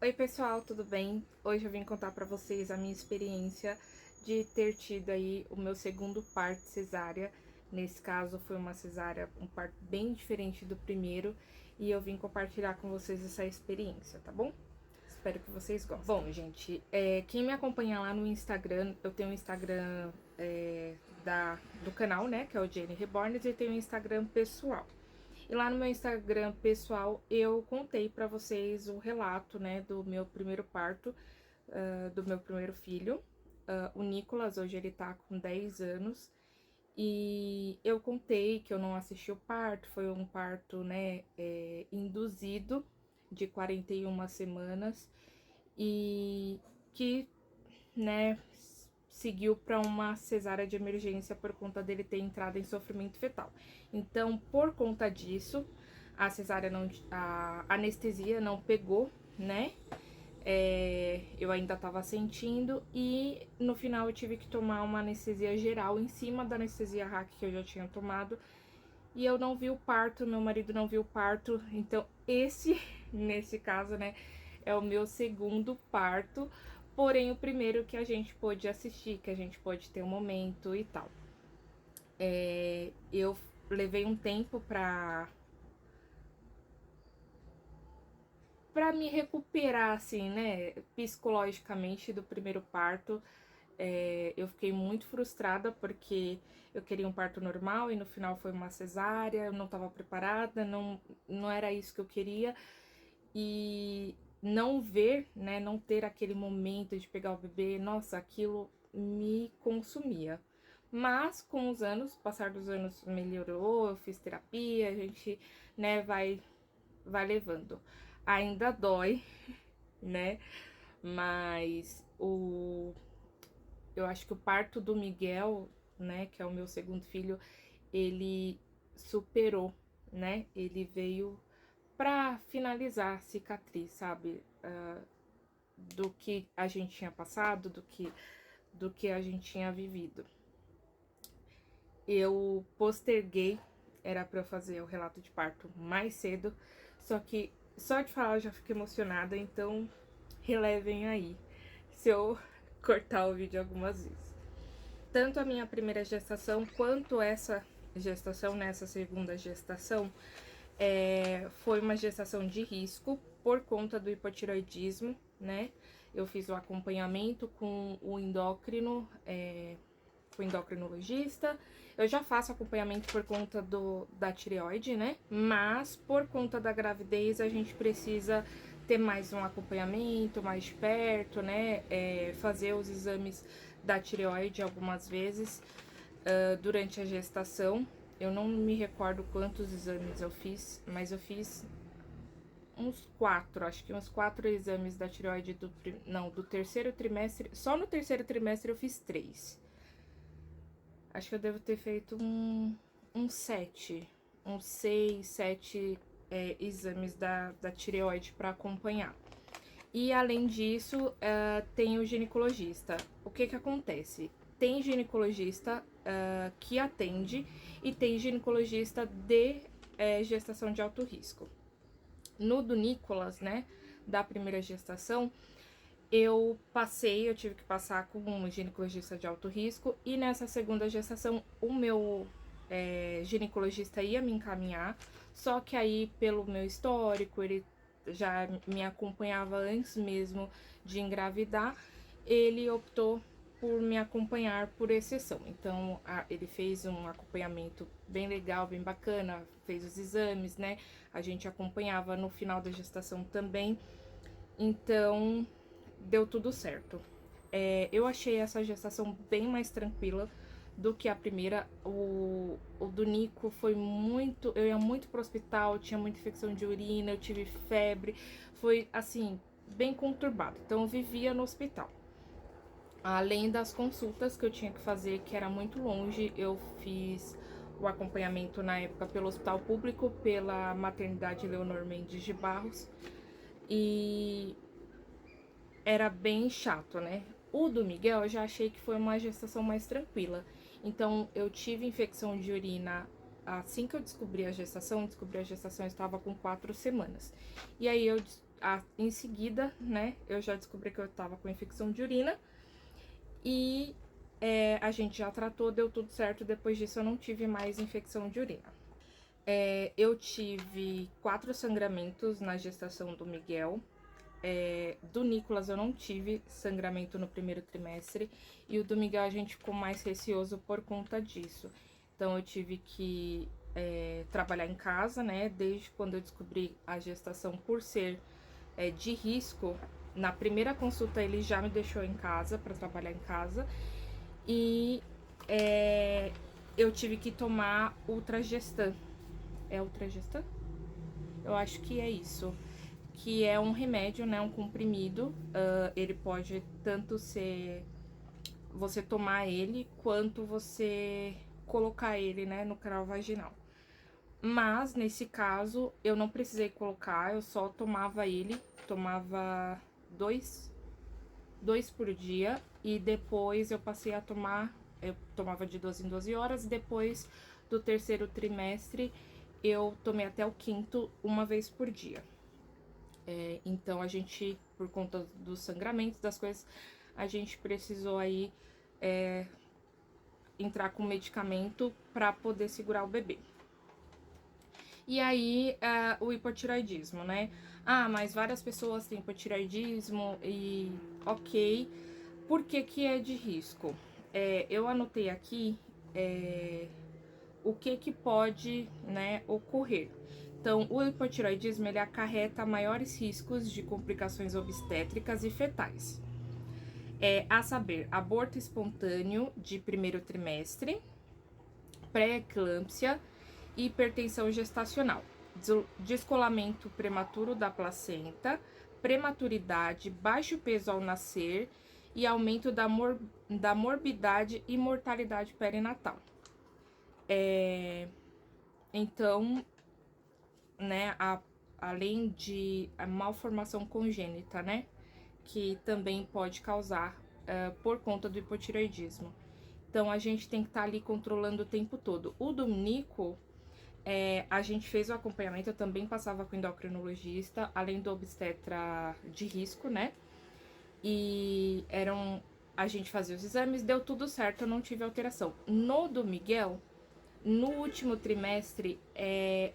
Oi pessoal, tudo bem? Hoje eu vim contar pra vocês a minha experiência de ter tido aí o meu segundo parto cesárea. Nesse caso foi uma cesárea, um parto bem diferente do primeiro, e eu vim compartilhar com vocês essa experiência, tá bom? Espero que vocês gostem. Bom, gente, quem me acompanha lá no Instagram, eu tenho o Instagram do canal, né, que é o Jane Reborn, e tenho o Instagram pessoal. E lá no meu Instagram pessoal, eu contei pra vocês o relato, né, do meu primeiro parto, do meu primeiro filho, o Nicolas. Hoje ele tá com 10 anos. E eu contei que eu não assisti o parto, foi um parto, né, induzido, de 41 semanas, e que, né, seguiu para uma cesárea de emergência por conta dele ter entrado em sofrimento fetal. Então, por conta disso, a cesárea não, a anestesia não pegou, né? Eu ainda tava sentindo e no final eu tive que tomar uma anestesia geral em cima da anestesia RAC que eu já tinha tomado. E eu não vi o parto, meu marido não viu o parto, então nesse caso, né, é o meu segundo parto, porém o primeiro que a gente pôde assistir, que a gente pôde ter um momento e tal. Eu levei um tempo pra me recuperar, assim, né, psicologicamente do primeiro parto. Eu fiquei muito frustrada porque eu queria um parto normal e no final foi uma cesárea, eu não estava preparada, não era isso que eu queria. E não ver, né, não ter aquele momento de pegar o bebê, nossa, aquilo me consumia. Mas com os anos, passar dos anos melhorou, eu fiz terapia, a gente, né, vai levando. Ainda dói, né? Mas eu acho que o parto do Miguel, né, que é o meu segundo filho, ele superou, né? Ele veio pra finalizar a cicatriz, sabe? Do que a gente tinha passado, do que a gente tinha vivido. Eu posterguei, era pra eu fazer o relato de parto mais cedo, só que só de falar eu já fico emocionada, então relevem aí se eu cortar o vídeo algumas vezes. Tanto a minha primeira gestação quanto essa gestação, nessa segunda gestação, foi uma gestação de risco por conta do hipotiroidismo, né? Eu fiz o acompanhamento com o endócrino, com o endocrinologista. Eu já faço acompanhamento por conta da tireoide, né? Mas por conta da gravidez a gente precisa ter mais um acompanhamento mais de perto, né? Fazer os exames da tireoide algumas vezes durante a gestação. Eu não me recordo quantos exames eu fiz, mas eu fiz uns 4, acho que uns 4 exames da tireoide do terceiro trimestre. Só no terceiro trimestre eu fiz 3. Acho que eu devo ter feito uns 7, uns 6, 7 exames da tireoide para acompanhar. E além disso, tem o ginecologista. O que que acontece? Tem ginecologista que atende e tem ginecologista de gestação de alto risco. No do Nicolas, né, da primeira gestação, eu tive que passar com um ginecologista de alto risco, e nessa segunda gestação o meu ginecologista ia me encaminhar, só que aí pelo meu histórico, ele já me acompanhava antes mesmo de engravidar, ele optou por me acompanhar por exceção. Então, ele fez um acompanhamento bem legal, bem bacana, fez os exames, né? A gente acompanhava no final da gestação também. Então, deu tudo certo. Eu achei essa gestação bem mais tranquila do que a primeira. O do Nico foi muito... Eu ia muito pro hospital, tinha muita infecção de urina, eu tive febre. Foi, assim, bem conturbado. Então, eu vivia no hospital. Além das consultas que eu tinha que fazer, que era muito longe, eu fiz o acompanhamento na época pelo hospital público, pela maternidade Leonor Mendes de Barros. E era bem chato, né? O do Miguel eu já achei que foi uma gestação mais tranquila. Então, eu tive infecção de urina assim que eu descobri a gestação. Eu estava com 4 semanas. E aí, eu em seguida, né, eu já descobri que eu tava com infecção de urina. E a gente já tratou, deu tudo certo. Depois disso eu não tive mais infecção de urina. Eu tive 4 sangramentos na gestação do Miguel. Do Nicolas eu não tive sangramento no primeiro trimestre. E o do Miguel a gente ficou mais receoso por conta disso. Então eu tive que trabalhar em casa, né? Desde quando eu descobri a gestação por ser de risco. Na primeira consulta ele já me deixou em casa para trabalhar em casa. E eu tive que tomar Ultragestan. É Ultragestan? Eu acho que é isso. Que é um remédio, né? Um comprimido. Ele pode tanto ser você tomar ele, quanto você colocar ele, né? No canal vaginal. Mas, nesse caso, eu não precisei colocar. Eu só tomava ele. Tomava dois por dia. E depois eu passei a tomar... Eu tomava de 12 em 12 horas. E depois do terceiro trimestre, eu tomei até o 5º, uma vez por dia. Então, a gente, por conta dos sangramentos, das coisas, a gente precisou aí entrar com medicamento pra poder segurar o bebê. E aí, o hipotireoidismo, né? Ah, mas várias pessoas têm hipotireoidismo e ok. Por que que é de risco? Eu anotei aqui o que pode, né, ocorrer. Então, o hipotireoidismo, ele acarreta maiores riscos de complicações obstétricas e fetais. A saber, aborto espontâneo de primeiro trimestre, pré-eclâmpsia, hipertensão gestacional, descolamento prematuro da placenta, prematuridade, baixo peso ao nascer e aumento da morbidade e mortalidade perinatal. Então, né, além de a malformação congênita, né, que também pode causar por conta do hipotireoidismo. Então, a gente tem que estar ali controlando o tempo todo. O do Nico, a gente fez o acompanhamento, eu também passava com endocrinologista, além do obstetra de risco, né? E a gente fazia os exames, deu tudo certo, eu não tive alteração. No do Miguel, no último trimestre,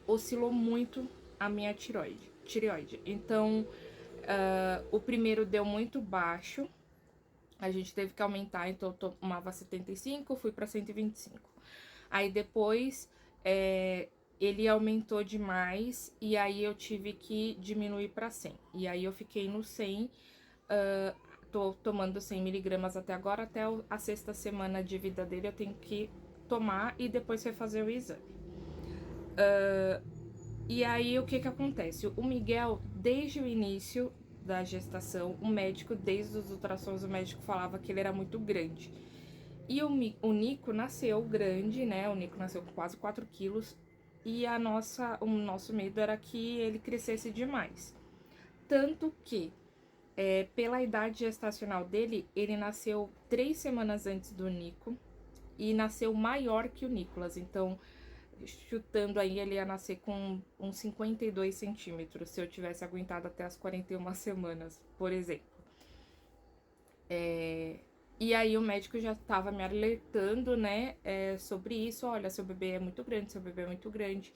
oscilou muito a minha tireoide. Então, o primeiro deu muito baixo, a gente teve que aumentar, então eu tomava 75, fui pra 125. Aí depois, ele aumentou demais e aí eu tive que diminuir pra 100. E aí eu fiquei no 100, tô tomando 100 miligramas até agora, até a 6ª semana de vida dele eu tenho que tomar e depois refazer o exame. E aí o que acontece? O Miguel, desde o início da gestação, o médico, desde os ultrassons, o médico falava que ele era muito grande. E o Nico nasceu grande, né? O Nico nasceu com quase 4 quilos. E o nosso medo era que ele crescesse demais. Tanto que, pela idade gestacional dele, ele nasceu 3 semanas antes do Nico. E nasceu maior que o Nicolas. Então, chutando aí, ele ia nascer com uns 52 centímetros. Se eu tivesse aguentado até as 41 semanas, por exemplo. E aí o médico já tava me alertando, né, sobre isso. Olha, seu bebê é muito grande, seu bebê é muito grande.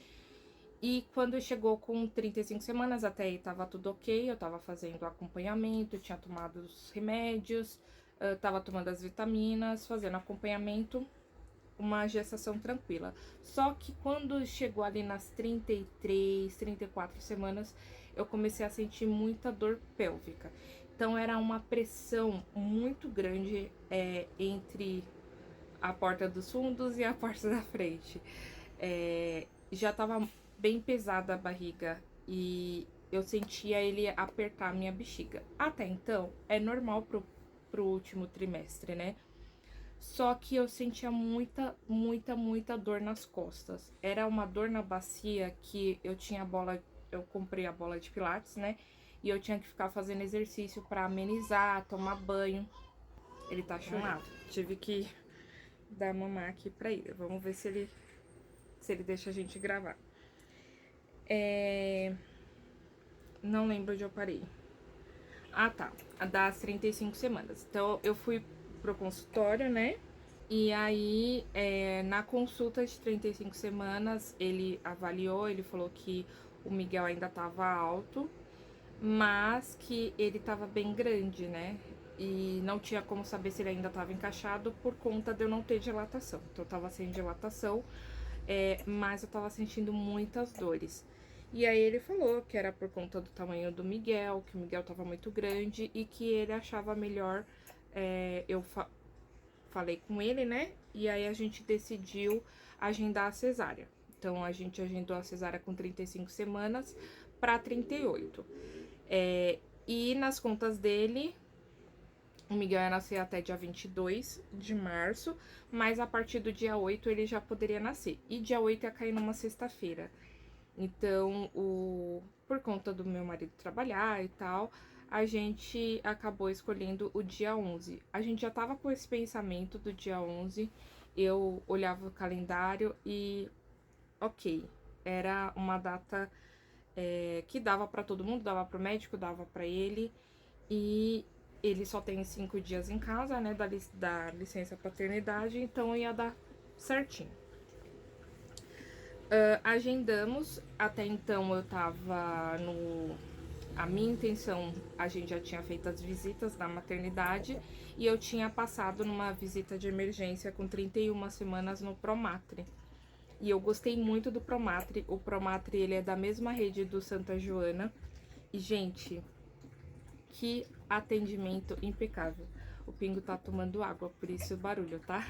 E quando chegou com 35 semanas, até aí tava tudo ok. Eu tava fazendo acompanhamento, tinha tomado os remédios, tava tomando as vitaminas, fazendo acompanhamento, uma gestação tranquila. Só que quando chegou ali nas 33, 34 semanas, eu comecei a sentir muita dor pélvica. Então, era uma pressão muito grande entre a porta dos fundos e a porta da frente. Já tava bem pesada a barriga e eu sentia ele apertar a minha bexiga. Até então, é normal pro último trimestre, né? Só que eu sentia muita, muita, muita dor nas costas. Era uma dor na bacia que eu comprei a bola de pilates, né? E eu tinha que ficar fazendo exercício pra amenizar, tomar banho. Ele tá chorando. Tive que dar mamar aqui pra ele. Vamos ver se ele deixa a gente gravar. Não lembro onde eu parei. Ah, tá. Das 35 semanas. Então, eu fui pro consultório, né? E aí, na consulta de 35 semanas, ele avaliou, ele falou que o Miguel ainda tava alto, mas que ele tava bem grande, né? E não tinha como saber se ele ainda tava encaixado por conta de eu não ter dilatação. Então, eu tava sem dilatação, mas eu tava sentindo muitas dores. E aí ele falou que era por conta do tamanho do Miguel, que o Miguel tava muito grande e que ele achava melhor falei com ele, né? E aí a gente decidiu agendar a cesárea. Então a gente agendou a cesárea com 35 semanas para 38. E nas contas dele, o Miguel ia nascer até dia 22 de março, mas a partir do dia 8 ele já poderia nascer. E dia 8 ia cair numa sexta-feira. Então, por conta do meu marido trabalhar e tal, a gente acabou escolhendo o dia 11. A gente já tava com esse pensamento do dia 11, eu olhava o calendário e, ok, era uma data que dava pra todo mundo, dava pro médico, dava pra ele, e ele só tem 5 dias em casa, né, da licença paternidade, então ia dar certinho. Agendamos, até então eu tava no... A minha intenção, a gente já tinha feito as visitas da maternidade e eu tinha passado numa visita de emergência com 31 semanas no Promatre. E eu gostei muito do Promatre. O Promatre, ele é da mesma rede do Santa Joana. E, gente, que atendimento impecável. O Pingo tá tomando água, por isso o barulho, tá?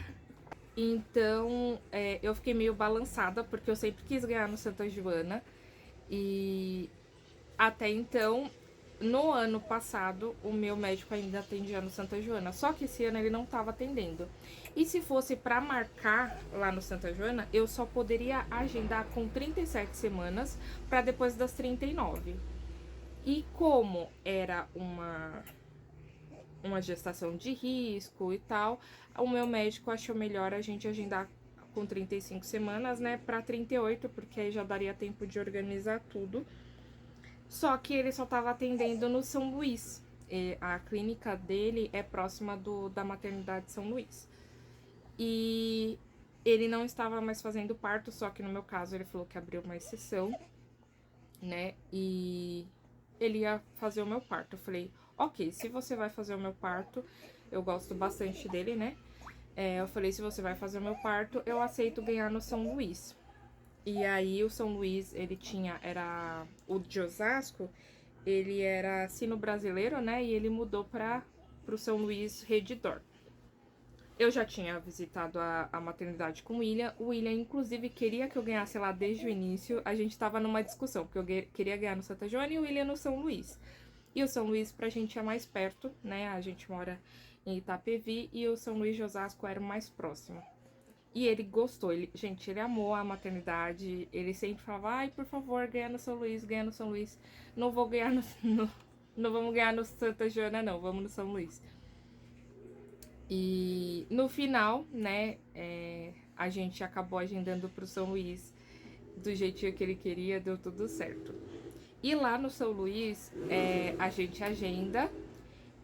Então, eu fiquei meio balançada, porque eu sempre quis ganhar no Santa Joana. E até então, no ano passado, o meu médico ainda atendia no Santa Joana. Só que esse ano ele não estava atendendo. E se fosse para marcar lá no Santa Joana, eu só poderia agendar com 37 semanas para depois das 39. E como era uma gestação de risco e tal, o meu médico achou melhor a gente agendar com 35 semanas, né, para 38, porque aí já daria tempo de organizar tudo. Só que ele só tava atendendo no São Luís. E a clínica dele é próxima da maternidade São Luís. E ele não estava mais fazendo parto, só que no meu caso ele falou que abriu uma exceção, né, e ele ia fazer o meu parto. Eu falei, ok, se você vai fazer o meu parto, eu gosto bastante dele, né? Eu falei, se você vai fazer o meu parto, eu aceito ganhar no São Luís. E aí o São Luís, ele era o de Osasco, ele era sino-brasileiro, né? E ele mudou pro São Luís Redditor. Eu já tinha visitado a maternidade com o William, inclusive, queria que eu ganhasse lá desde o início. A gente tava numa discussão, porque eu queria ganhar no Santa Joana e o William no São Luís. E o São Luís pra gente é mais perto, né? A gente mora em Itapevi e o São Luís de Osasco era o mais próximo. E ele gostou, gente, ele amou a maternidade. Ele sempre falava, ai, por favor, ganha no São Luís, ganha no São Luís. Não vou ganhar não vamos ganhar no Santa Joana, não, vamos no São Luís. E no final, né, a gente acabou agendando pro São Luís do jeitinho que ele queria, deu tudo certo. E lá no São Luís, a gente agenda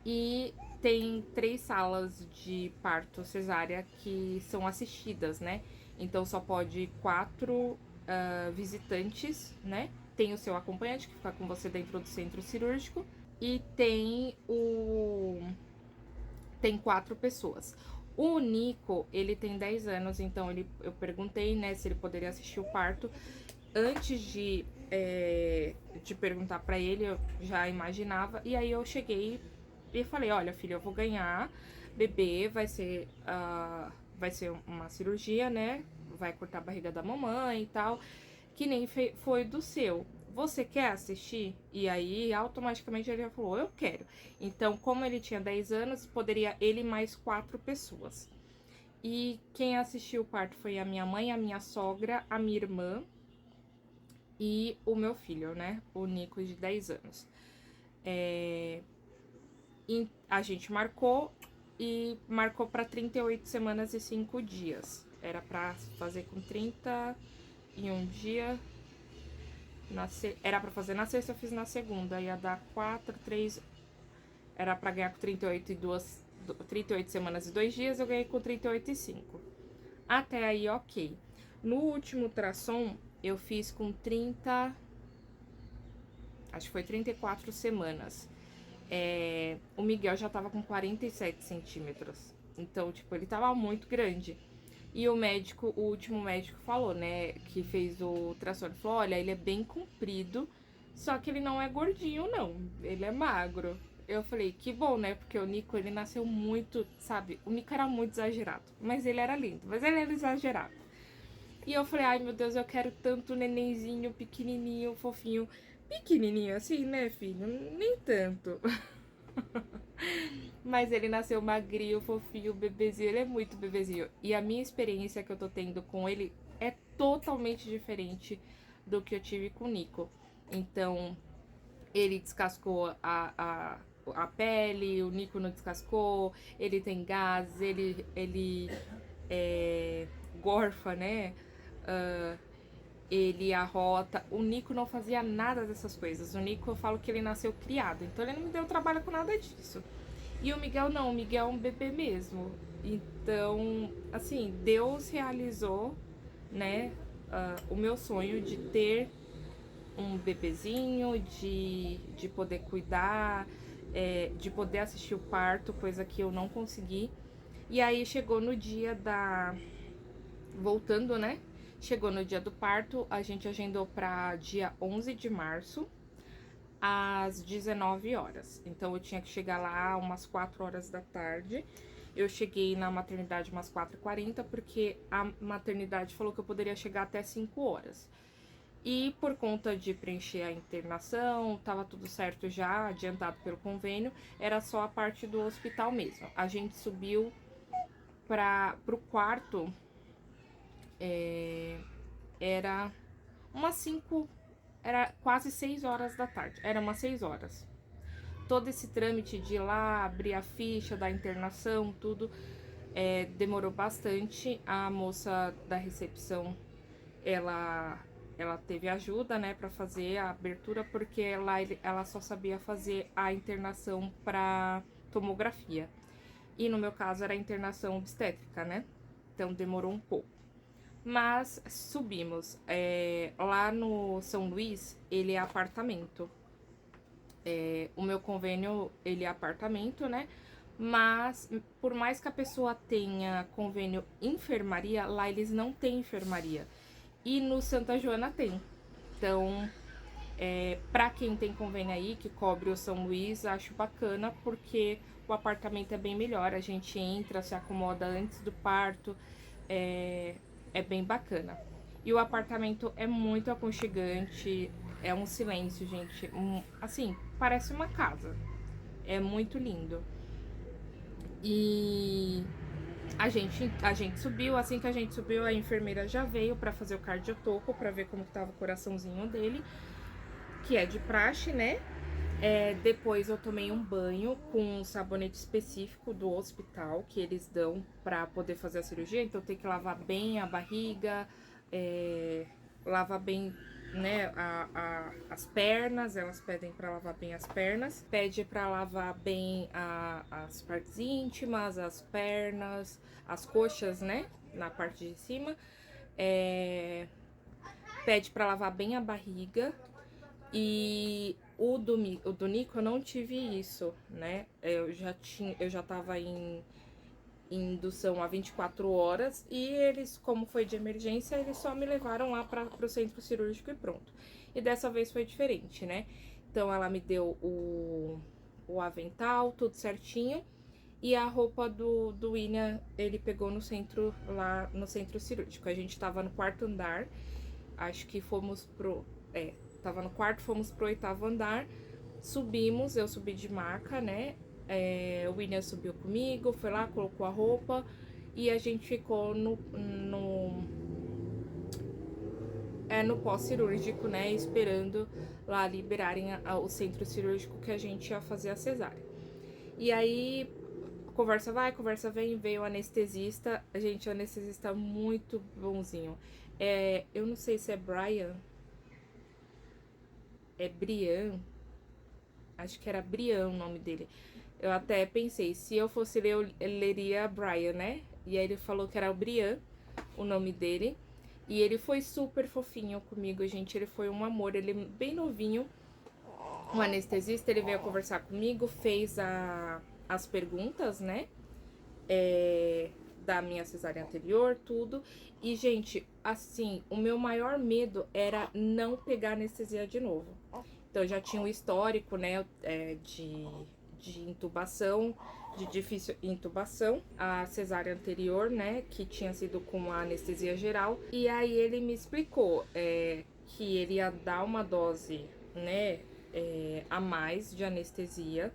e tem 3 salas de parto cesárea que são assistidas, né? Então só pode 4 visitantes, né? Tem o seu acompanhante que fica com você dentro do centro cirúrgico e tem 4 pessoas. O Nico, ele tem 10 anos, então eu perguntei, né, se ele poderia assistir o parto. Antes de perguntar pra ele, eu já imaginava. E aí eu cheguei e falei, olha, filha, eu vou ganhar bebê, vai ser uma cirurgia, né? Vai cortar a barriga da mamãe e tal, que nem foi do seu. Você quer assistir? E aí, automaticamente, ele já falou, eu quero. Então, como ele tinha 10 anos, poderia ele mais 4 pessoas. E quem assistiu o parto foi a minha mãe, a minha sogra, a minha irmã e o meu filho, né? O Nico, de 10 anos. A gente marcou para 38 semanas e 5 dias. Era pra fazer com 31 dia. Era pra fazer na sexta, eu fiz na segunda. Ia dar 4, 3. Era pra ganhar com 38 semanas e 2 dias, eu ganhei com 38 e 5. Até aí, ok. No último ultrassom, eu fiz com 30. Acho que foi 34 semanas. O Miguel já tava com 47 centímetros. Então, tipo, ele tava muito grande. E o médico, o último médico falou, né, que fez o ultrassom, ele falou, olha, ele é bem comprido, só que ele não é gordinho, não. Ele é magro. Eu falei, que bom, né, porque o Nico, ele nasceu muito, sabe, o Nico era muito exagerado, mas ele era lindo, mas ele era exagerado. E eu falei, ai, meu Deus, eu quero tanto nenenzinho, pequenininho, fofinho. Pequenininho assim, né, filho? Nem tanto. Mas ele nasceu magrinho, fofinho, bebezinho. Ele é muito bebezinho. E a minha experiência que eu tô tendo com ele é totalmente diferente do que eu tive com o Nico. Então, ele descascou a pele, o Nico não descascou, ele tem gases, ele gorfa, né? Ele arrota. O Nico não fazia nada dessas coisas. O Nico, eu falo que ele nasceu criado, então ele não me deu trabalho com nada disso. E o Miguel não, o Miguel é um bebê mesmo. Então, assim, Deus realizou, né, o meu sonho de ter um bebezinho, de poder cuidar, de poder assistir o parto, coisa que eu não consegui. E aí chegou no dia da... Voltando, né? Chegou no dia do parto, a gente agendou para dia 11 de março, às 19 horas. Então eu tinha que chegar lá umas 4 horas da tarde. Eu cheguei na maternidade umas 4h40, porque a maternidade falou que eu poderia chegar até 5 horas. E por conta de preencher a internação, tava tudo certo já, adiantado pelo convênio, era só a parte do hospital mesmo. A gente subiu pro quarto, era umas 5, era quase 6 horas da tarde, era umas 6 horas. Todo esse trâmite de ir lá, abrir a ficha da internação, tudo, demorou bastante. A moça da recepção, ela teve ajuda, né, pra fazer a abertura, porque lá ela só sabia fazer a internação pra tomografia. E no meu caso era a internação obstétrica, né? Então demorou um pouco. Mas subimos. Lá no São Luís, ele é apartamento. O meu convênio, ele é apartamento, né? Mas, por mais que a pessoa tenha convênio enfermaria, lá eles não têm enfermaria. E no Santa Joana tem. Então, pra quem tem convênio aí, que cobre o São Luís, acho bacana, porque o apartamento é bem melhor. A gente entra, se acomoda antes do parto, é bem bacana. E o apartamento é muito aconchegante, é um silêncio, gente. Assim, parece uma casa. É muito lindo. E a gente subiu, assim que a gente subiu, a enfermeira já veio pra fazer o cardiotoco, pra ver como que tava o coraçãozinho dele, que é de praxe, né? Depois eu tomei um banho com um sabonete específico do hospital que eles dão pra poder fazer a cirurgia. Então tem que lavar bem a barriga, lavar bem, né, as pernas. Elas pedem pra lavar bem as pernas. Pede pra lavar bem as partes íntimas, as pernas, as coxas, né, na parte de cima. Pede pra lavar bem a barriga. E o do Nico eu não tive isso, né? Eu já tava em indução há 24 horas e eles, como foi de emergência, eles só me levaram lá pro centro cirúrgico e pronto. E dessa vez foi diferente, né? Então ela me deu o avental, tudo certinho. E a roupa do William, ele pegou no centro, lá no centro cirúrgico. A gente tava no quarto andar, acho que fomos tava no quarto, fomos pro 8º andar, subimos, eu subi de maca, né? O William subiu comigo, foi lá, colocou a roupa e a gente ficou no pós-cirúrgico, né? Esperando lá liberarem o centro cirúrgico que a gente ia fazer a cesárea. E aí, conversa vai, conversa vem, veio o anestesista. Gente, o anestesista muito bonzinho. Eu não sei se é Brian. é Brian, acho que era Brian o nome dele. Eu até pensei, se eu fosse ler, eu leria Brian, né? E aí ele falou que era o Brian, o nome dele. E ele foi super fofinho comigo, gente. Ele foi um amor, ele é bem novinho. O anestesista, ele veio conversar comigo, fez as perguntas, né? Da minha cesárea anterior, tudo. E, gente, assim, o meu maior medo era não pegar anestesia de novo. Então, eu já tinha um histórico, né, de intubação, de difícil intubação, a cesárea anterior, né, que tinha sido com a anestesia geral. E aí ele me explicou que ele ia dar uma dose, né, a mais de anestesia,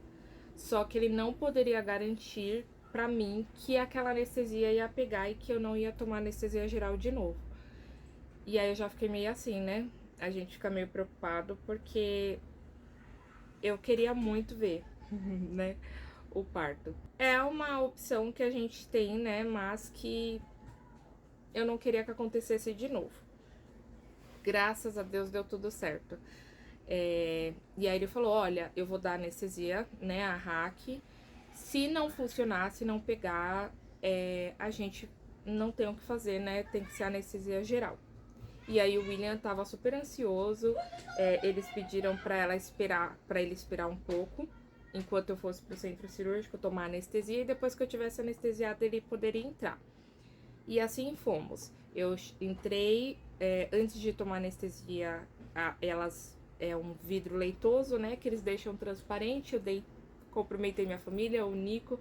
só que ele não poderia garantir pra mim que aquela anestesia ia pegar e que eu não ia tomar anestesia geral de novo. E aí eu já fiquei meio assim, né? A gente fica meio preocupado porque eu queria muito ver, né, o parto. É uma opção que a gente tem, né, mas que eu não queria que acontecesse de novo. Graças a Deus deu tudo certo. E aí ele falou, olha, eu vou dar anestesia, né, a hack. Se não funcionar, se não pegar, a gente não tem o que fazer, né, tem que ser anestesia geral. E aí o William tava super ansioso, eles pediram pra ele esperar um pouco, enquanto eu fosse pro centro cirúrgico tomar anestesia, e depois que eu tivesse anestesiado ele poderia entrar. E assim fomos. Eu entrei, antes de tomar anestesia, elas um vidro leitoso, né, que eles deixam transparente. Eu cumprimentei minha família, o Nico,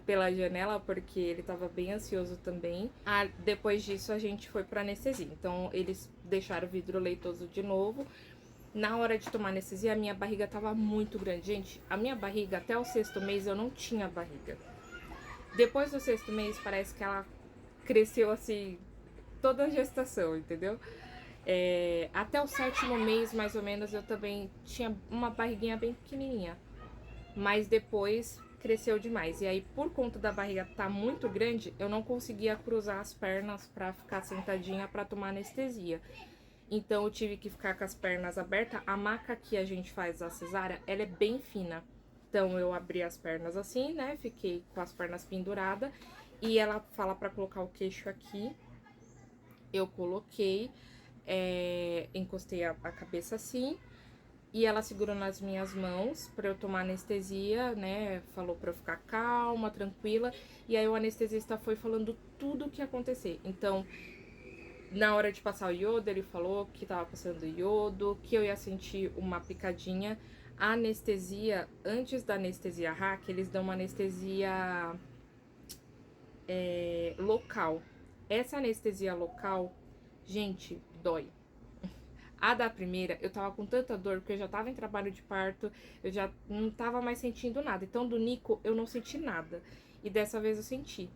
pela janela, porque ele tava bem ansioso também. Depois disso, a gente foi pra anestesia. Então, eles deixaram o vidro leitoso de novo. Na hora de tomar anestesia, a minha barriga tava muito grande. Gente, a minha barriga, até o 6º mês, eu não tinha barriga. Depois do 6º mês, parece que ela cresceu, assim, toda a gestação, entendeu? Até o 7º mês, mais ou menos, eu também tinha uma barriguinha bem pequenininha. Mas depois cresceu demais. E aí, por conta da barriga estar muito grande, eu não conseguia cruzar as pernas pra ficar sentadinha pra tomar anestesia. Então, eu tive que ficar com as pernas abertas. A maca que a gente faz a cesárea, ela é bem fina. Então, eu abri as pernas assim, né? Fiquei com as pernas penduradas. E ela fala pra colocar o queixo aqui. Eu coloquei, encostei a cabeça assim. E ela segurou nas minhas mãos pra eu tomar anestesia, né? Falou pra eu ficar calma, tranquila. E aí o anestesista foi falando tudo o que ia acontecer. Então, na hora de passar o iodo, ele falou que tava passando iodo, que eu ia sentir uma picadinha. A anestesia, antes da anestesia hack, eles dão uma anestesia local. Essa anestesia local, gente, dói. A da primeira, eu tava com tanta dor, porque eu já tava em trabalho de parto, eu já não tava mais sentindo nada. Então, do Nico, eu não senti nada. E dessa vez eu senti.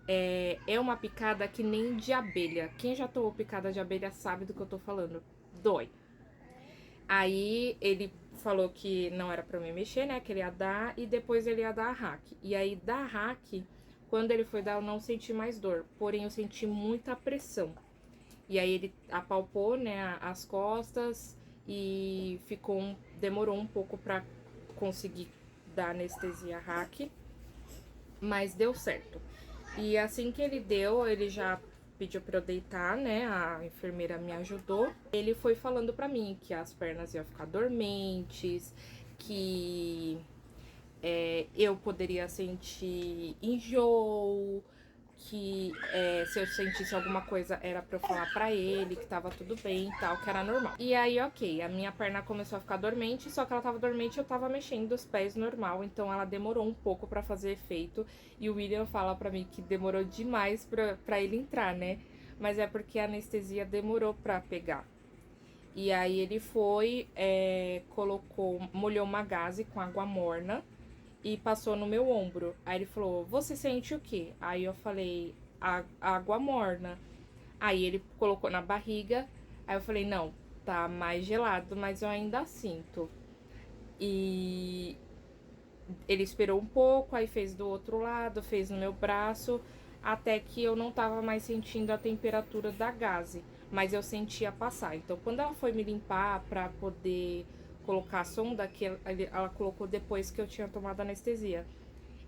É uma picada que nem de abelha. Quem já tomou picada de abelha sabe do que eu tô falando. Dói. Aí, ele falou que não era pra eu me mexer, né, que ele ia dar, e depois ele ia dar a hack. E aí, da hack, quando ele foi dar, eu não senti mais dor. Porém, eu senti muita pressão. E aí ele apalpou, né, as costas e demorou um pouco pra conseguir dar anestesia hack, mas deu certo. E assim que ele deu, ele já pediu pra eu deitar, né, a enfermeira me ajudou. Ele foi falando pra mim que as pernas iam ficar dormentes, que eu poderia sentir enjoo, que se eu sentisse alguma coisa era pra eu falar pra ele que tava tudo bem e tal, que era normal. E aí, ok, a minha perna começou a ficar dormente, só que ela tava dormente e eu tava mexendo os pés normal, então ela demorou um pouco pra fazer efeito. E o William fala pra mim que demorou demais pra ele entrar, né? Mas é porque a anestesia demorou pra pegar. E aí ele foi, molhou uma gaze com água morna e passou no meu ombro. Aí ele falou, você sente o quê? Aí eu falei, água morna. Aí ele colocou na barriga. Aí eu falei, não, tá mais gelado, mas eu ainda sinto. E ele esperou um pouco, aí fez do outro lado, fez no meu braço, até que eu não tava mais sentindo a temperatura da gaze. mas eu sentia passar. Então, quando ela foi me limpar pra poder colocar a sonda, que ela colocou depois que eu tinha tomado anestesia,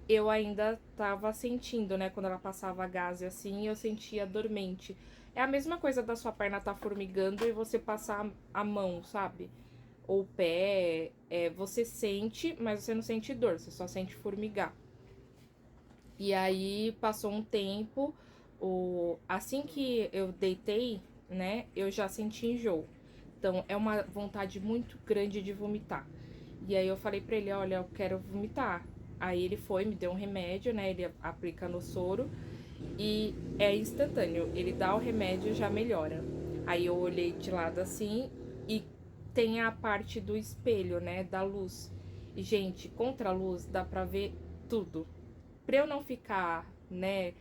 eu ainda tava sentindo, né? Quando ela passava gás e assim, eu sentia dormente. É a mesma coisa da sua perna tá formigando e você passar a mão, sabe? Ou o pé, você sente, mas você não sente dor, você só sente formigar. E aí passou um tempo, assim que eu deitei, né, eu já senti enjoo. Então é uma vontade muito grande de vomitar. E aí eu falei pra ele, olha, eu quero vomitar. Aí ele foi, me deu um remédio, né, ele aplica no soro e é instantâneo. Ele dá o remédio e já melhora. Aí eu olhei de lado assim e tem a parte do espelho, né, da luz. E, gente, contra a luz dá pra ver tudo. Pra eu não ficar, né,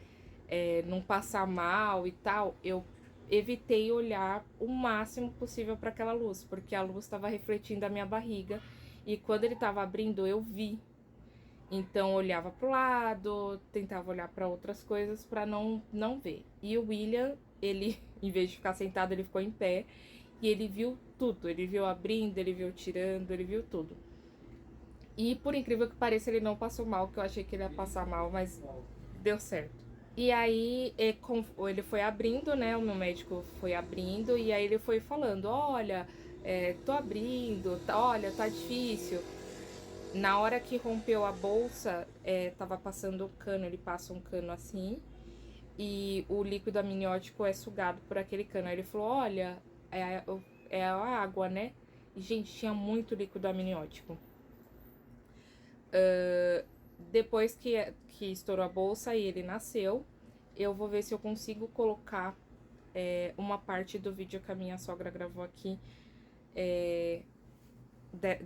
não passar mal e tal, eu evitei olhar o máximo possível para aquela luz, porque a luz estava refletindo a minha barriga e quando ele estava abrindo eu vi. Então eu olhava pro lado, tentava olhar para outras coisas para não ver. E o William, ele em vez de ficar sentado, ele ficou em pé e ele viu tudo, ele viu abrindo, ele viu tirando, ele viu tudo. E por incrível que pareça, ele não passou mal, que eu achei que ele ia passar mal, mas deu certo. E aí ele foi abrindo, né? O meu médico foi abrindo e aí ele foi falando, olha, tô abrindo, olha, tá difícil. Na hora que rompeu a bolsa, tava passando o cano, ele passa um cano assim, e o líquido amniótico é sugado por aquele cano. Aí ele falou, olha, é a água, né? E, gente, tinha muito líquido amniótico. Depois que estourou a bolsa e ele nasceu, eu vou ver se eu consigo colocar uma parte do vídeo que a minha sogra gravou aqui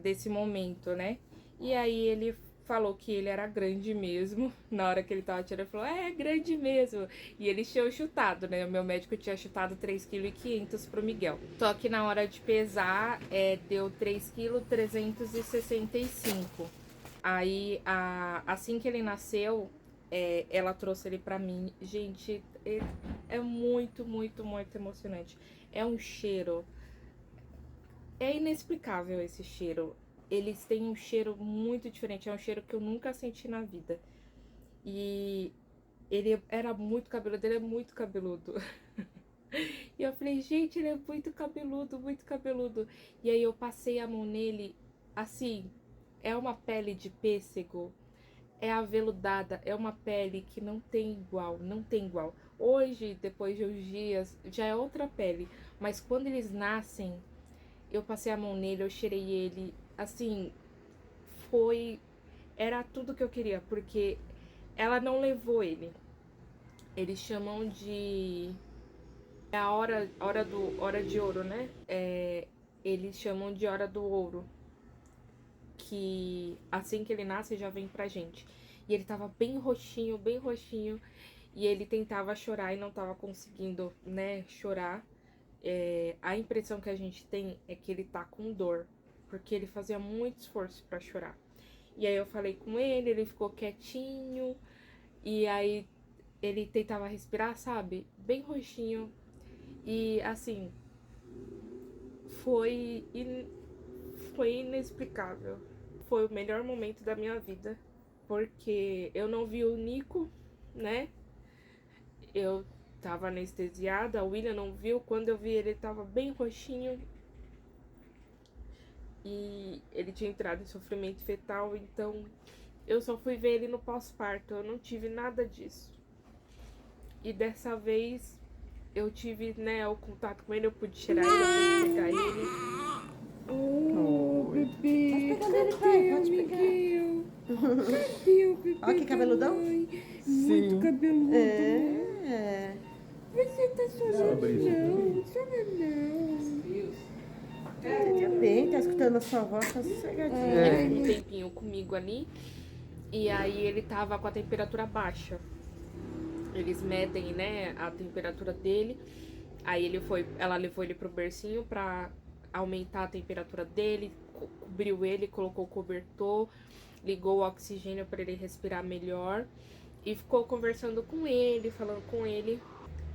desse momento, né? E aí ele falou que ele era grande mesmo. Na hora que ele tava tirando, ele falou, é grande mesmo. E ele tinha chutado, né? O meu médico tinha chutado 3,5 kg pro Miguel. Só que na hora de pesar, deu 3,365 kg. Aí, assim que ele nasceu, ela trouxe ele pra mim. Gente, é muito, muito, muito emocionante. É um cheiro. É inexplicável esse cheiro. Eles têm um cheiro muito diferente. É um cheiro que eu nunca senti na vida. E ele era muito cabeludo. Ele é muito cabeludo. E eu falei, gente, ele é muito cabeludo, muito cabeludo. E aí eu passei a mão nele, assim, é uma pele de pêssego. É aveludada, é uma pele que não tem igual, não tem igual. Hoje, depois de uns dias, já é outra pele. Mas quando eles nascem, eu passei a mão nele, eu cheirei ele, assim, era tudo que eu queria, porque ela não levou ele. Eles chamam de a hora de ouro, né? Eles chamam de hora do ouro, que assim que ele nasce já vem pra gente. E ele tava bem roxinho, e ele tentava chorar e não tava conseguindo, né, chorar. A impressão que a gente tem é que ele tá com dor, porque ele fazia muito esforço pra chorar. E aí eu falei com ele ficou quietinho, e aí ele tentava respirar, sabe? Bem roxinho. E assim, foi, foi inexplicável. Foi o melhor momento da minha vida, porque eu não vi o Nico, né? Eu tava anestesiada, o William não viu. Quando eu vi ele tava bem roxinho e ele tinha entrado em sofrimento fetal, então eu só fui ver ele no pós-parto, eu não tive nada disso. E dessa vez eu tive, né, o contato com ele, eu pude cheirar ele, eu pude pegar ele. Oh, bebê, Pode pegar ele, pai, pode pegar. Miguel? Cadê o bebê? Olha que cabeludão. Muito Sim. cabeludo. É. Você tá chorando, não? Chora não. Fica bem, tá escutando a sua voz, tá sossegadinho. Ele ficou um tempinho comigo ali. E aí ele tava com a temperatura baixa. Eles medem, né, a temperatura dele. Aí ela levou ele pro bercinho pra aumentar a temperatura dele, cobriu ele, colocou o cobertor, ligou o oxigênio para ele respirar melhor e ficou conversando com ele, falando com ele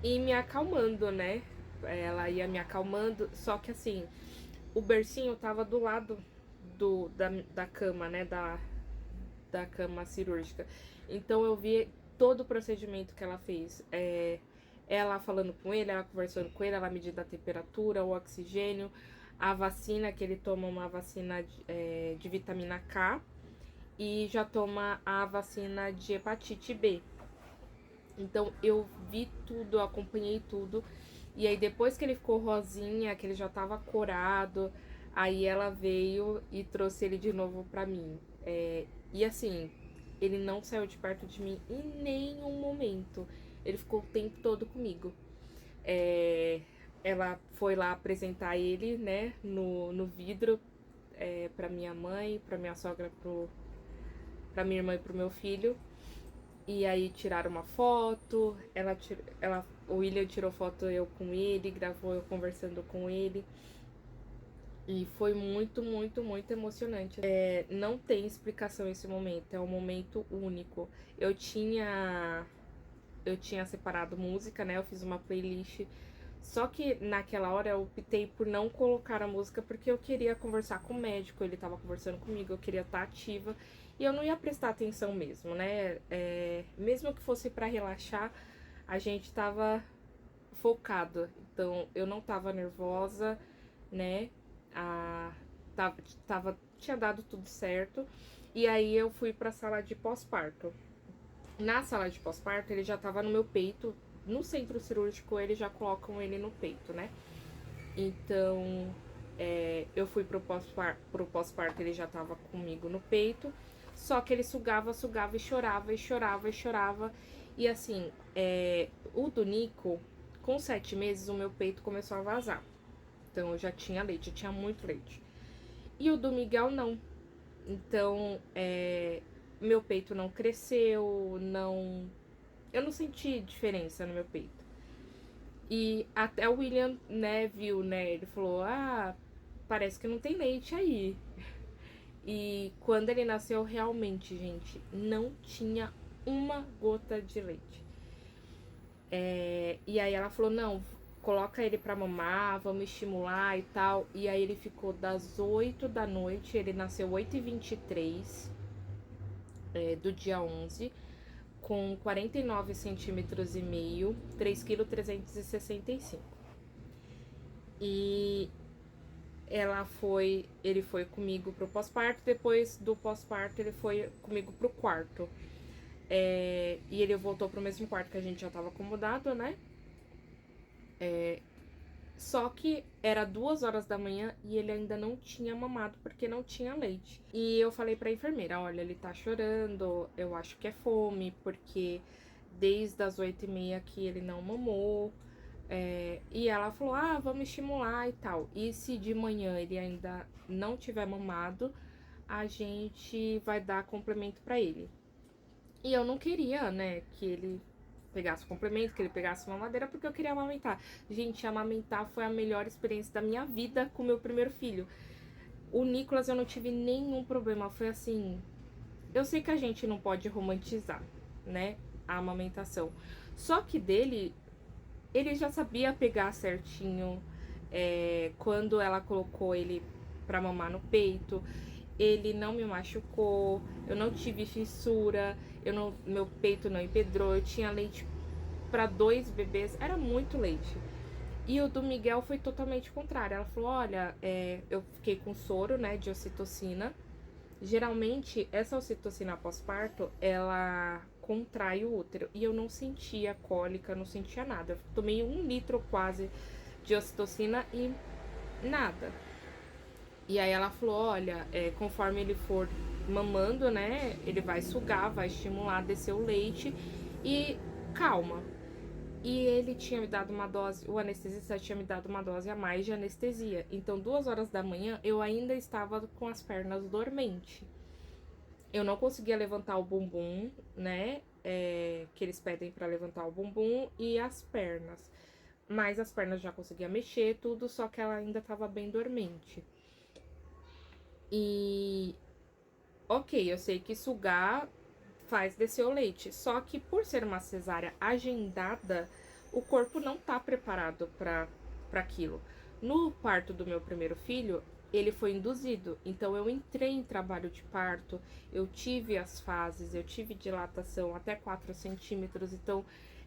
e me acalmando, né? ela ia me acalmando, só que assim, o bercinho tava do lado da cama, né, da cama cirúrgica. Então eu vi todo o procedimento que ela fez. Ela falando com ele, ela conversando com ele, ela medindo a temperatura, o oxigênio, a vacina, que ele toma uma vacina de vitamina K e já toma a vacina de hepatite B. Então eu vi tudo, eu acompanhei tudo. E aí depois que ele ficou rosinha, que ele já tava corado, aí ela veio e trouxe ele de novo pra mim. E assim, ele não saiu de perto de mim em nenhum momento. Ele ficou o tempo todo comigo. Ela foi lá apresentar ele, né, no vidro, pra minha mãe, pra minha sogra, pra minha irmã e pro meu filho. E aí tiraram uma foto, o William tirou foto eu com ele, gravou eu conversando com ele. E foi muito, muito, muito emocionante. Não tem explicação esse momento, é um momento único. Eu tinha separado música, né? Eu fiz uma playlist. Só que naquela hora eu optei por não colocar a música porque eu queria conversar com o médico, ele tava conversando comigo, eu queria estar ativa. E eu não ia prestar atenção mesmo, né? Mesmo que fosse pra relaxar, a gente tava focado. Então eu não tava nervosa, né? Tinha dado tudo certo. E aí eu fui pra sala de pós-parto. Na sala de pós-parto, ele já tava no meu peito. No centro cirúrgico, eles já colocam ele no peito, né? Então, eu fui pro pós-parto, ele já tava comigo no peito. Só que ele sugava, sugava e chorava, e chorava, e chorava. E assim, o do Nico, com 7 meses, o meu peito começou a vazar. Então, eu já tinha leite, eu tinha muito leite. E o do Miguel, não. Então, meu peito não cresceu, eu não senti diferença no meu peito. E até o William, né, viu, né, ele falou, parece que não tem leite aí. E quando ele nasceu, realmente, gente, não tinha uma gota de leite. E aí ela falou, não, coloca ele pra mamar, vamos estimular e tal. E aí ele ficou das 8 da noite, ele nasceu 8h23 do dia 11, com 49 centímetros e meio, 3,365 kg. E ele foi comigo pro pós-parto, depois do pós-parto ele foi comigo pro quarto. E ele voltou pro mesmo quarto que a gente já tava acomodado, né? Só que era 2 horas da manhã e ele ainda não tinha mamado porque não tinha leite. E eu falei pra enfermeira, olha, ele tá chorando, eu acho que é fome, porque desde as 8h30 que ele não mamou. E ela falou, vamos estimular e tal. E se de manhã ele ainda não tiver mamado, a gente vai dar complemento pra ele. E eu não queria, né, que ele pegasse o complemento, que ele pegasse mamadeira, porque eu queria amamentar. Gente, amamentar foi a melhor experiência da minha vida com o meu primeiro filho. O Nicolas eu não tive nenhum problema, foi assim... Eu sei que a gente não pode romantizar, né, a amamentação. Só que dele, ele já sabia pegar certinho, quando ela colocou ele pra mamar no peito. Ele não me machucou, eu não tive fissura, meu peito não empedrou, eu tinha leite para 2 bebês, era muito leite. E o do Miguel foi totalmente contrário. Ela falou, olha, eu fiquei com soro, né, de ocitocina. Geralmente, essa ocitocina pós-parto, ela contrai o útero. E eu não sentia cólica, não sentia nada. Eu tomei 1 litro quase de ocitocina e nada. E aí ela falou, olha, conforme ele for mamando, né, ele vai sugar, vai estimular, descer o leite e calma. E ele tinha me dado uma dose, o anestesista tinha me dado uma dose a mais de anestesia. Então, 2 horas da manhã, eu ainda estava com as pernas dormente. Eu não conseguia levantar o bumbum, né, que eles pedem pra levantar o bumbum e as pernas. Mas as pernas já conseguia mexer, tudo, só que ela ainda estava bem dormente. E, ok, eu sei que sugar faz descer o leite. Só que por ser uma cesárea agendada, o corpo não tá preparado pra para aquilo. No parto do meu primeiro filho, ele foi induzido, então eu entrei em trabalho de parto, eu tive as fases, eu tive dilatação até 4 centímetros, então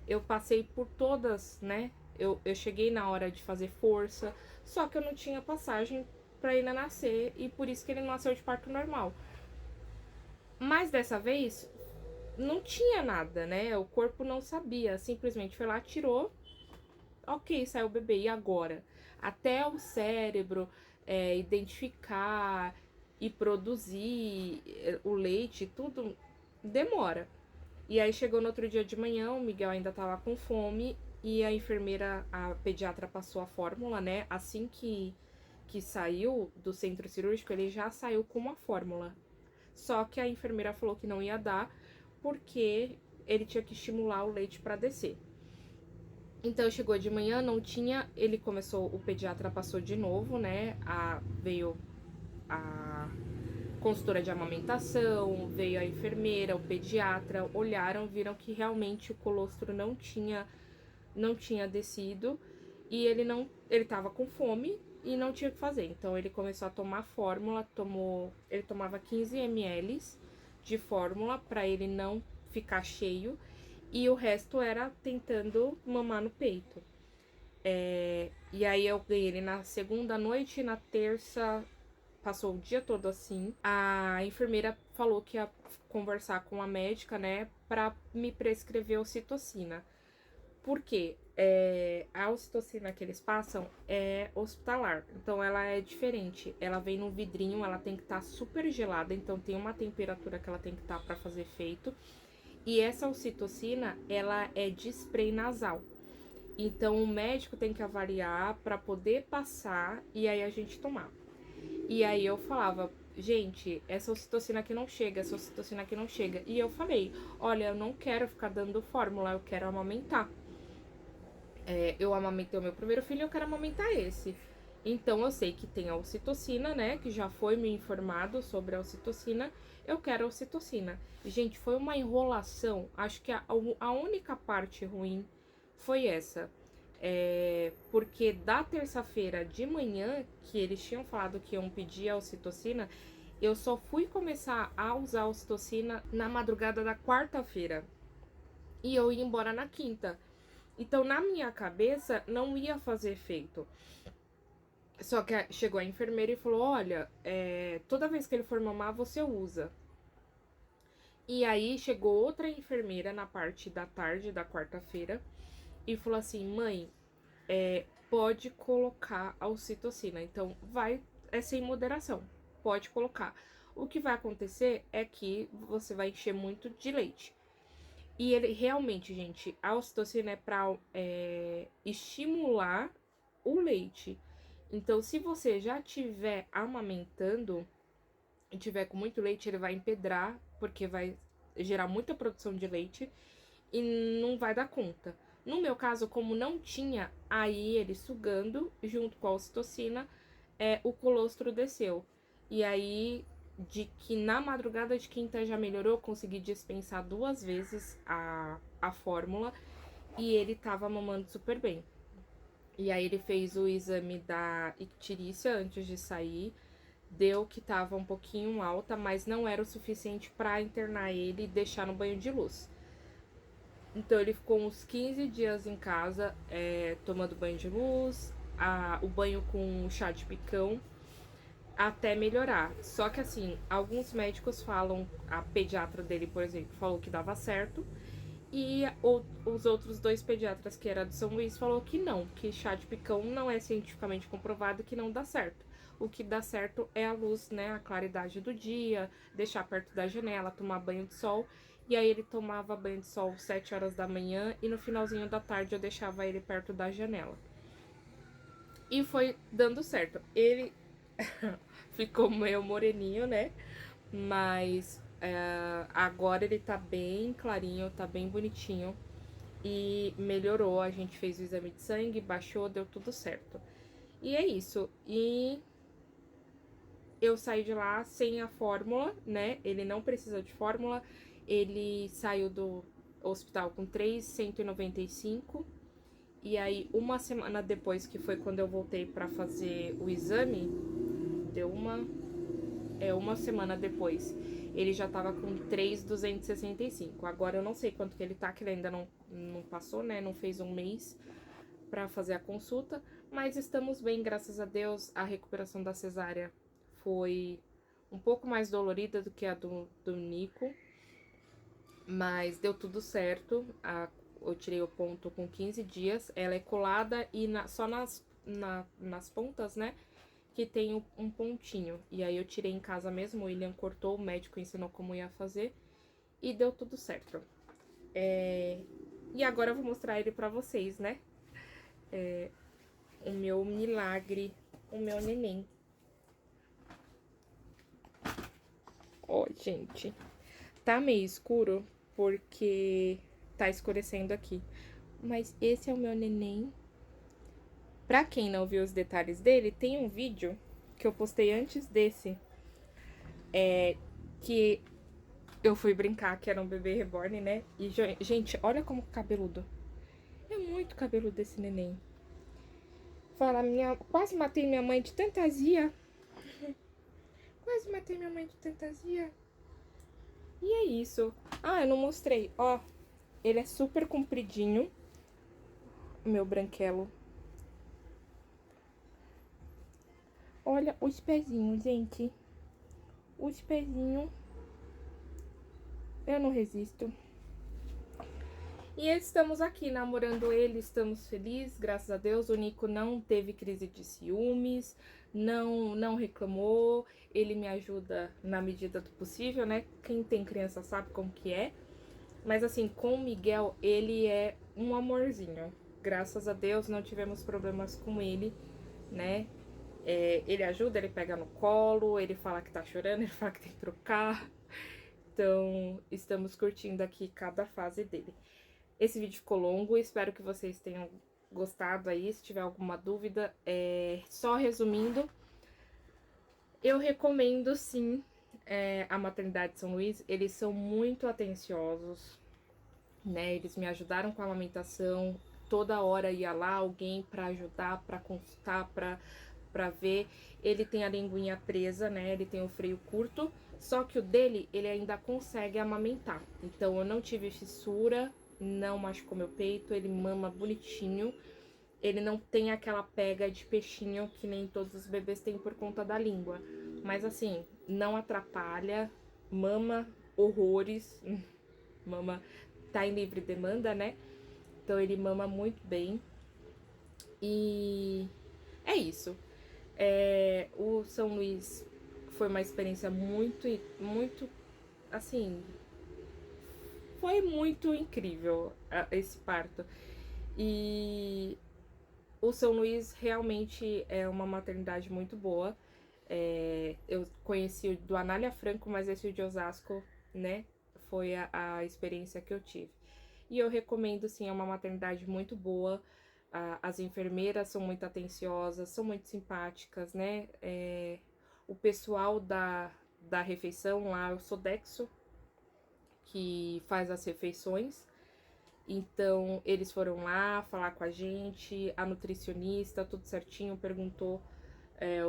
eu passei por todas, né? Eu cheguei na hora de fazer força, só que eu não tinha passagem para ele nascer e por isso que ele nasceu de parto normal. Mas dessa vez não tinha nada, né? O corpo não sabia, simplesmente foi lá, tirou, ok, saiu o bebê, e agora? Até o cérebro identificar e produzir o leite, tudo demora. E aí chegou no outro dia de manhã, o Miguel ainda tava com fome e a enfermeira, a pediatra passou a fórmula, né? Assim que saiu do centro cirúrgico, ele já saiu com uma fórmula. Só que a enfermeira falou que não ia dar porque ele tinha que estimular o leite para descer. Então chegou de manhã, não tinha, ele começou, o pediatra passou de novo, né? Veio a consultora de amamentação, veio a enfermeira, o pediatra, olharam, viram que realmente o colostro não tinha descido e ele tava com fome e não tinha o que fazer. Então ele começou a tomar fórmula, ele tomava 15 ml de fórmula para ele não ficar cheio e o resto era tentando mamar no peito. E aí eu dei ele na segunda noite e na terça passou o dia todo assim. A enfermeira falou que ia conversar com a médica, né, pra me prescrever ocitocina. Por quê? A ocitocina que eles passam é hospitalar, então ela é diferente. Ela vem num vidrinho, ela tem que estar super gelada, então tem uma temperatura que ela tem que estar para fazer efeito. E essa ocitocina, ela é de spray nasal. Então o médico tem que avaliar para poder passar e aí a gente tomar. E aí eu falava, gente, essa ocitocina aqui não chega, essa ocitocina aqui não chega. E eu falei, olha, eu não quero ficar dando fórmula, eu quero amamentar. Eu amamentei o meu primeiro filho, eu quero amamentar esse. Então eu sei que tem a ocitocina, né, que já foi me informado sobre a ocitocina, eu quero a ocitocina. Gente, foi uma enrolação, acho que a única parte ruim foi essa. Porque da terça-feira de manhã, que eles tinham falado que iam pedir a ocitocina, eu só fui começar a usar a ocitocina na madrugada da quarta-feira. E eu ia embora na quinta. Então, na minha cabeça, não ia fazer efeito. Só que chegou a enfermeira e falou, olha, toda vez que ele for mamar, você usa. E aí, chegou outra enfermeira na parte da tarde da quarta-feira e falou assim, mãe, pode colocar a ocitocina. Então, sem moderação, pode colocar. O que vai acontecer é que você vai encher muito de leite. E ele realmente, gente, a ocitocina é pra estimular o leite. Então, se você já estiver amamentando e tiver com muito leite, ele vai empedrar, porque vai gerar muita produção de leite e não vai dar conta. No meu caso, como não tinha, aí ele sugando junto com a ocitocina, o colostro desceu. E aí, de que na madrugada de quinta já melhorou, consegui dispensar 2 vezes a fórmula e ele tava mamando super bem. E aí ele fez o exame da icterícia antes de sair, deu que tava um pouquinho alta, mas não era o suficiente para internar ele e deixar no banho de luz. Então ele ficou uns 15 dias em casa, tomando banho de luz, o banho com chá de picão, até melhorar. Só que assim, alguns médicos falam, a pediatra dele, por exemplo, falou que dava certo, e os outros 2 pediatras, que era do São Luís, falou que não, que chá de picão não é cientificamente comprovado, que não dá certo. O que dá certo é a luz, né, a claridade do dia, deixar perto da janela, tomar banho de sol. E aí ele tomava banho de sol 7 horas da manhã e no finalzinho da tarde eu deixava ele perto da janela. E foi dando certo. Ele ficou meio moreninho, né? Mas agora ele tá bem clarinho, tá bem bonitinho. E melhorou, a gente fez o exame de sangue, baixou, deu tudo certo. E é isso. E eu saí de lá sem a fórmula, né? Ele não precisa de fórmula. Ele saiu do hospital com 3,195 E aí, uma semana depois, que foi quando eu voltei pra fazer o exame, deu uma semana depois, ele já tava com 3.265. Agora eu não sei quanto que ele tá, que ele ainda não passou, né? Não fez um mês pra fazer a consulta, mas estamos bem, graças a Deus. A recuperação da cesárea foi um pouco mais dolorida do que a do Nico, mas deu tudo certo. Eu tirei o ponto com 15 dias, ela é colada e só nas pontas, né, que tem um pontinho. E aí eu tirei em casa mesmo, o William cortou, o médico ensinou como ia fazer e deu tudo certo. E agora eu vou mostrar ele pra vocês, né, o meu milagre, o meu neném. Ó, gente, tá meio escuro porque tá escurecendo aqui, mas esse é o meu neném. Pra quem não viu os detalhes dele, tem um vídeo que eu postei antes desse, que eu fui brincar que era um bebê reborn, né? E, gente, olha como cabeludo. É muito cabeludo esse neném. Fala, quase matei minha mãe de tanta azia. Quase matei minha mãe de tanta azia. E é isso. Ah, eu não mostrei. Ó, ele é super compridinho. O meu branquelo. Olha os pezinhos, gente. Os pezinhos. Eu não resisto. E estamos aqui namorando ele, estamos felizes, graças a Deus. O Nico não teve crise de ciúmes, não reclamou. Ele me ajuda na medida do possível, né? Quem tem criança sabe como que é. Mas assim, com o Miguel, ele é um amorzinho. Graças a Deus não tivemos problemas com ele, né? Ele ajuda, ele pega no colo, ele fala que tá chorando, ele fala que tem que trocar. Então, estamos curtindo aqui cada fase dele. Esse vídeo ficou longo, espero que vocês tenham gostado aí. Se tiver alguma dúvida, só resumindo, eu recomendo sim a maternidade de São Luís. Eles são muito atenciosos, né? Eles me ajudaram com a amamentação, toda hora ia lá alguém pra ajudar, pra consultar, pra ver. Ele tem a linguinha presa, né? Ele tem o freio curto, só que o dele, ele ainda consegue amamentar. Então, eu não tive fissura, não machucou meu peito, ele mama bonitinho. Ele não tem aquela pega de peixinho que nem todos os bebês têm por conta da língua. Mas assim, não atrapalha, mama horrores, mama tá em livre demanda, né? Então ele mama muito bem. E é isso. O São Luís foi uma experiência muito, assim, foi muito incrível esse parto. E o São Luís realmente é uma maternidade muito boa. Eu conheci o do Anália Franco, mas esse de Osasco, né, foi a experiência que eu tive. E eu recomendo, sim, é uma maternidade muito boa. As enfermeiras são muito atenciosas, são muito simpáticas, né? O pessoal da refeição lá, o Sodexo, que faz as refeições. Então, eles foram lá falar com a gente, a nutricionista, tudo certinho, perguntou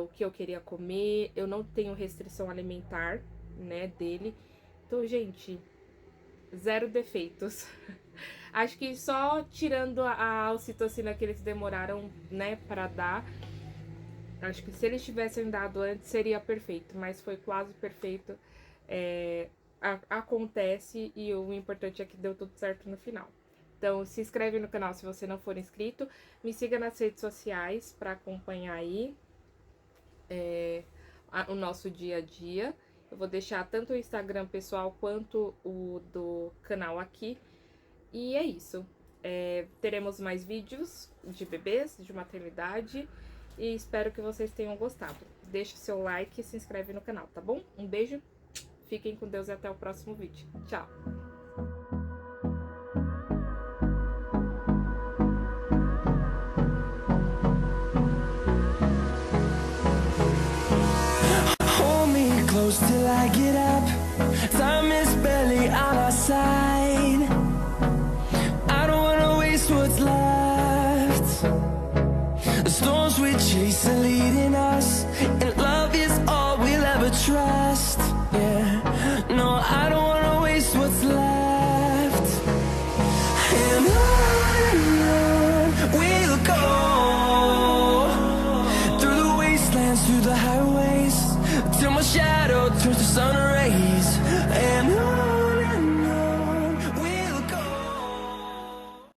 o que eu queria comer. Eu não tenho restrição alimentar, né, dele. Então, gente, zero defeitos. Acho que só tirando a ocitocina que eles demoraram, né, para dar. Acho que se eles tivessem dado antes, seria perfeito, mas foi quase perfeito. Acontece e o importante é que deu tudo certo no final. Então, se inscreve no canal se você não for inscrito. Me siga nas redes sociais para acompanhar aí o nosso dia a dia. Eu vou deixar tanto o Instagram pessoal quanto o do canal aqui. E é isso. Teremos mais vídeos de bebês, de maternidade. E espero que vocês tenham gostado. Deixa o seu like e se inscreve no canal, tá bom? Um beijo, fiquem com Deus e até o próximo vídeo. Tchau! Close till I get up. Time is barely on our side. I don't wanna waste what's left. ways are leading us, and love is all we'll ever trust. Yeah, no, I don't wanna waste what's left. And on we'll go, through the wastelands, through the highways, till my shadow turns to sun rays.